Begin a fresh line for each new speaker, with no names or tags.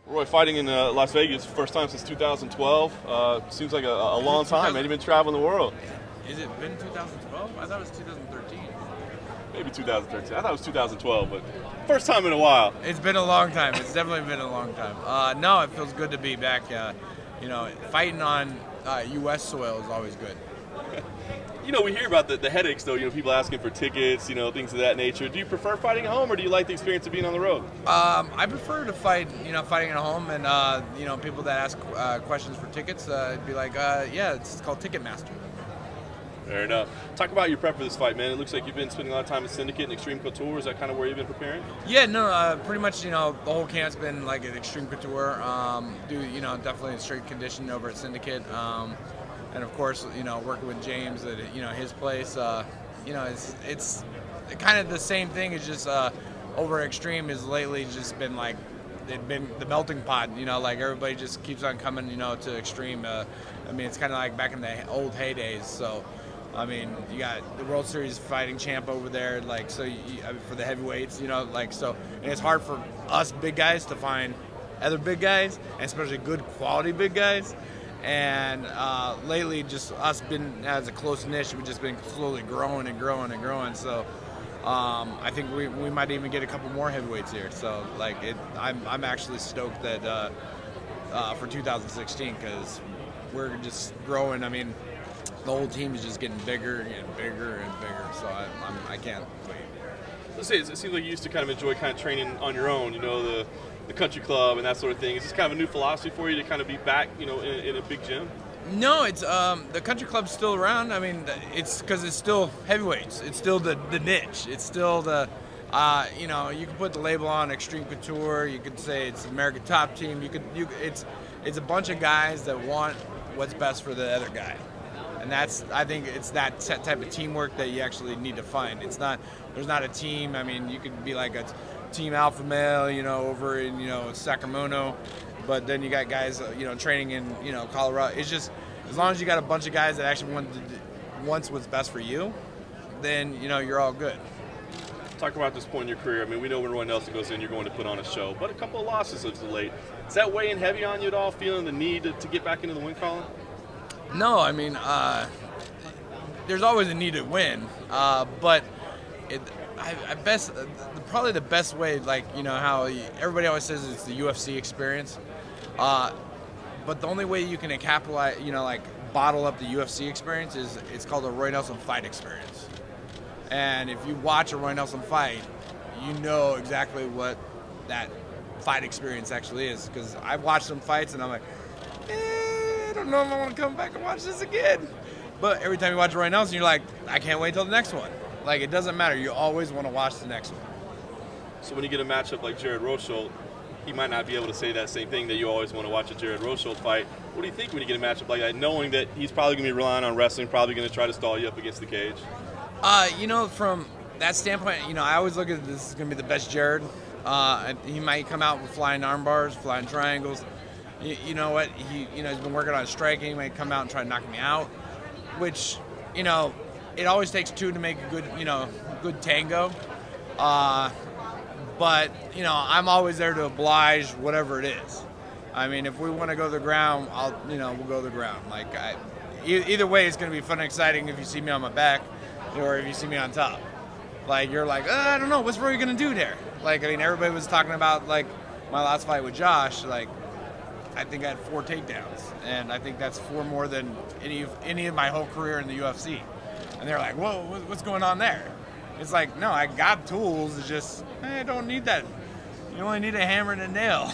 Roy, fighting in Las Vegas, first time since 2012. Seems like a long time, man. You've been traveling the world.
Is it been 2012? I thought it was 2013.
Maybe 2013. I thought it was 2012, but first time in a while.
It's been a long time. It's definitely been a long time. No, it feels good to be back. Fighting on U.S. soil is always good.
We hear about the headaches, though. People asking for tickets, things of that nature. Do you prefer fighting at home, or do you like the experience of being on the road?
I prefer to fight, fighting at home, and people that ask questions for tickets, it'd be like, it's called Ticketmaster.
Fair enough. Talk about your prep for this fight, man. It looks like you've been spending a lot of time at Syndicate and Extreme Couture. Is that kind of where you've been preparing?
Yeah, no, pretty much, the whole camp's been like an Extreme Couture. Definitely in straight condition over at Syndicate. And of course, working with James at his place, it's kind of the same thing. It's just over Extreme has lately just been like it's been the melting pot. Like everybody just keeps on coming, to Extreme. It's kind of like back in the old heydays. So, you got the World Series fighting champ over there, for the heavyweights, and it's hard for us big guys to find other big guys, and especially good quality big guys. And lately, just us been as a close niche, we've just been slowly growing and growing and growing. So I think we might even get a couple more heavyweights here. So I'm actually stoked that for 2016 because we're just growing. The whole team is just getting bigger and bigger and bigger. So I can't wait.
Let's say it seems like you used to kind of enjoy kind of training on your own. The country club and that sort of thing. Is this kind of a new philosophy for you to kind of be back, in a big gym?
No, it's the country club's still around. It's because it's still heavyweights. It's still the niche. It's still the, you can put the label on Extreme Couture. You could say it's American Top Team. It's a bunch of guys that want what's best for the other guy. And I think it's that type of teamwork that you actually need to find. There's not a team. You could be like a Team Alpha Male, over in, Sacramento, but then you got guys, training in, Colorado. It's just, as long as you got a bunch of guys that actually wants what's best for you, then, you're all good.
Talk about this point in your career. We know when Roy Nelson goes in, you're going to put on a show, but a couple of losses as of late. Is that weighing heavy on you at all, feeling the need to get back into the win column?
No, there's always a need to win, but probably the best way, how everybody always says it's the UFC experience, but the only way you can capitalize, bottle up the UFC experience is it's called a Roy Nelson fight experience. And if you watch a Roy Nelson fight, you know exactly what that fight experience actually is. Because I've watched some fights and I'm like, I don't know if I want to come back and watch this again. But every time you watch Roy Nelson, you're like, I can't wait till the next one. It doesn't matter. You always want to watch the next one.
So when you get a matchup like Jared Rosholt, he might not be able to say that same thing that you always want to watch a Jared Rosholt fight. What do you think when you get a matchup like that, knowing that he's probably going to be relying on wrestling, probably going to try to stall you up against the cage?
From that standpoint, I always look at this is going to be the best Jared. He might come out with flying arm bars, flying triangles. You know what? He's been working on striking. He might come out and try to knock me out, which, it always takes two to make a good tango. But, I'm always there to oblige whatever it is. If we want to go to the ground, we'll go to the ground. Either way, it's going to be fun and exciting if you see me on my back or if you see me on top. You're like, I don't know, what's Roy going to do there? Everybody was talking about, my last fight with Josh, I think I had 4 takedowns, and I think that's 4 more than any of my whole career in the UFC. And they're like, whoa, what's going on there? It's like, no, I got tools. It's just, I don't need that. You only need a hammer and a nail.